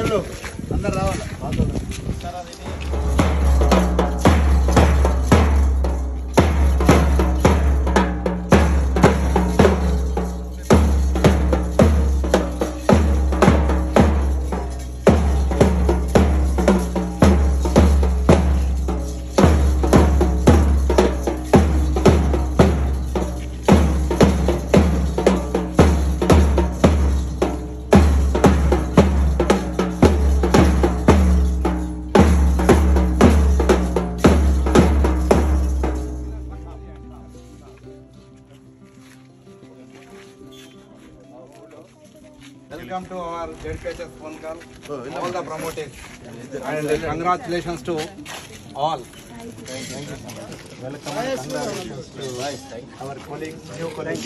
అందరు రావాలి. Welcome to our JPHS phone call. All the promoters and congratulations to all. Welcome and congratulations to our colleagues, new colleagues.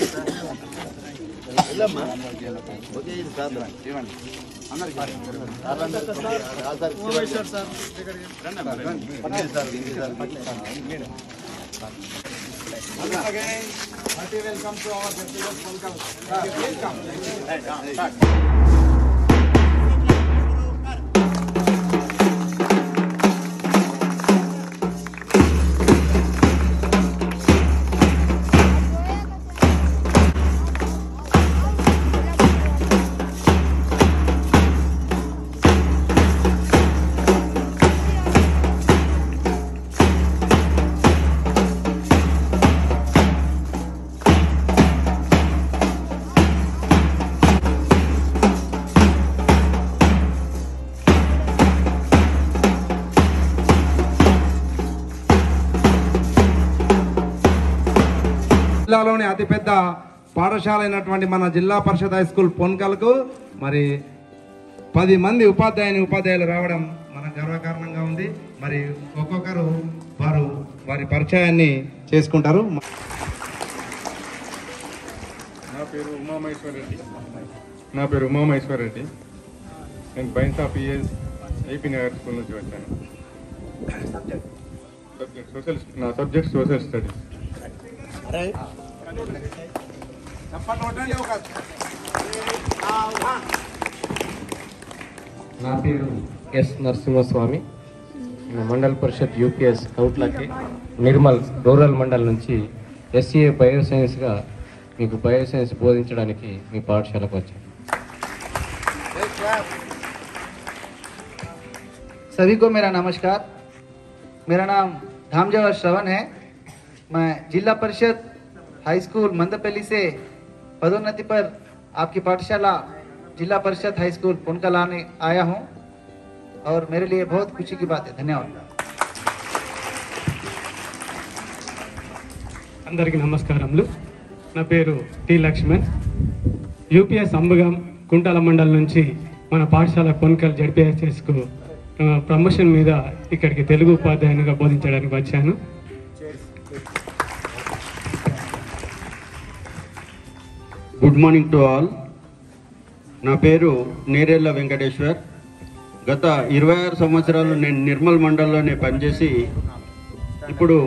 Once again, hearty welcome to our JPHS phone call. Please come. Start. జిల్లాలోని అతిపెద్ద పాఠశాల అయినటువంటి మన జిల్లా పరిషత్ high school పొన్కల్కు మరి 10 మంది ఉపాధ్యాయులు రావడం మనకు గర్వకారణంగా ఉంది. మరి ఒక్కొక్కరు వారి పరిచయాన్ని చేసుకుంటారు. నా పేరు ఉమామహేశ్వర్ రెడ్డి. నేను Bhainsa PS AP Nagar school నుంచి వచ్చాను. నా సబ్జెక్ట్ సోషల్ స్టడీస్. నా పేరు ఎస్ నరసింహస్వామి. మండల్ పరిషత్ యూపీఎస్ కౌట్లకి నిర్మల్ రూరల్ మండల్ నుంచి ఎస్సీఏ బయోసైన్స్గా మీకు బయోసైన్స్ బోధించడానికి మీ పాఠశాలకు వచ్చాను. सभी को मेरा नमस्कार। मेरा नाम धामजवर श्रवण है। मैं जिला परिषद हाई स्कूल मंदपल्ली से पदोन्नति पर आपकी पाठशाला जिला परिषद हाई स्कूल पुनकल आने आया हूं और मेरे लिए बहुत खुशी की बात है। धन्यवाद। అందరికీ నమస్కారములు. నా పేరు టి లక్ష్మణ్. యూపీఎస్ అంబగం కుంటాల మండలం నుంచి మన పాఠశాల పొన్కల్ జడ్పీహెచ్ఎస్కు ప్రమోషన్ మీద ఇక్కడికి తెలుగు ఉపాధ్యాయునిగా బోధించడానికి వచ్చాను. Good morning to all. నా పేరు నేరెళ్ళ వెంకటేశ్వర్. గత 26 సంవత్సరాలు నేను నిర్మల్ మండలంలోనే పనిచేసి ఇప్పుడు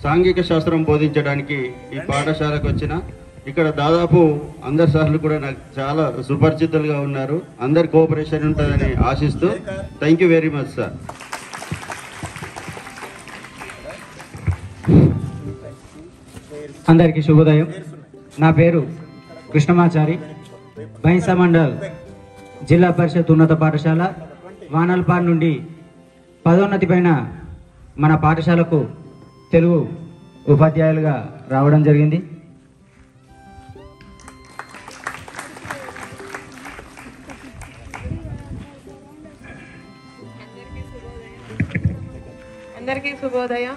సాంఘిక శాస్త్రం బోధించడానికి ఈ పాఠశాలకు వచ్చిన. ఇక్కడ దాదాపు అందరు సార్లు కూడా నాకు చాలా సుపరిచితులుగా ఉన్నారు. అందరి కోఆపరేషన్ ఉంటుందని ఆశిస్తూ thank you very much sir. అందరికీ శుభోదయం. నా పేరు కృష్ణమాచారి. బైన్సా మండల్ జిల్లా పరిషత్ ఉన్నత పాఠశాల వానల్పాడ్ నుండి పదోన్నతి పైన మన పాఠశాలకు తెలుగు ఉపాధ్యాయులుగా రావడం జరిగింది. అందరికీ శుభోదయం.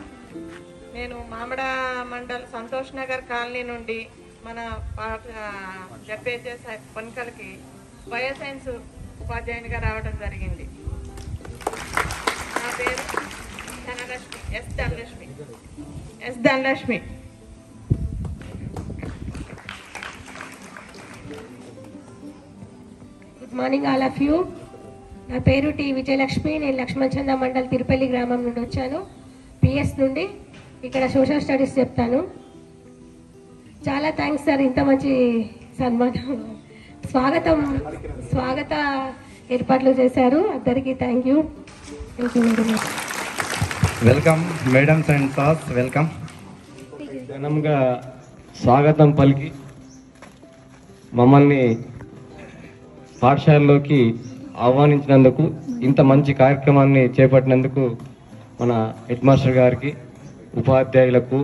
నేను మామిడ మండల్ సంతోష్ నగర్ కాలనీ నుండి మన జడ్పీహెచ్ఎస్ పొన్కల్కి బయోసైన్స్ ఉపాధ్యాయునిగా రావడం జరిగింది. నా పేరు Dhanalakshmi, S Dhanalakshmi. Good morning all of you. నా పేరు టి విజయలక్ష్మి. నేను లక్ష్మణచంద మండల్ తిరుపల్లి గ్రామం నుండి వచ్చాను. పిఎస్ నుండి ఇక్కడ సోషల్ స్టడీస్ చెప్తాను. చాలా థ్యాంక్స్ సార్, ఇంత మంచి సన్మానం. స్వాగత ఏర్పాట్లు చేశారు. అందరికీ thank you very much. Welcome madams and sirs, welcome. ఘనంగా స్వాగతం పలికి మమ్మల్ని పాఠశాలలోకి ఆహ్వానించినందుకు, ఇంత మంచి కార్యక్రమాన్ని చేపట్టినందుకు మన హెడ్ మాస్టర్ గారికి, ఉపాధ్యాయులకు,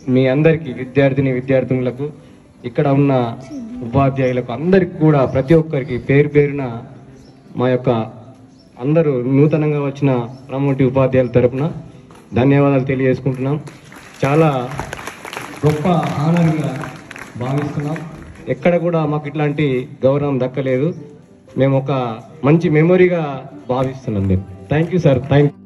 మీ అందరికీ విద్యార్థినులకు, ఇక్కడ ఉన్న ఉపాధ్యాయులకు అందరికీ కూడా ప్రతి ఒక్కరికి పేరు పేరున మా యొక్క అందరూ నూతనంగా వచ్చిన ప్రమోటి ఉపాధ్యాయుల తరపున ధన్యవాదాలు తెలియజేసుకుంటున్నాం. చాలా గొప్ప ఆనందంగా భావిస్తున్నాం. ఎక్కడ కూడా మాకు ఇట్లాంటి గౌరవం దక్కలేదు. మేము ఒక మంచి మెమొరీగా భావిస్తున్నాం. మేము thank you sir. Thank you.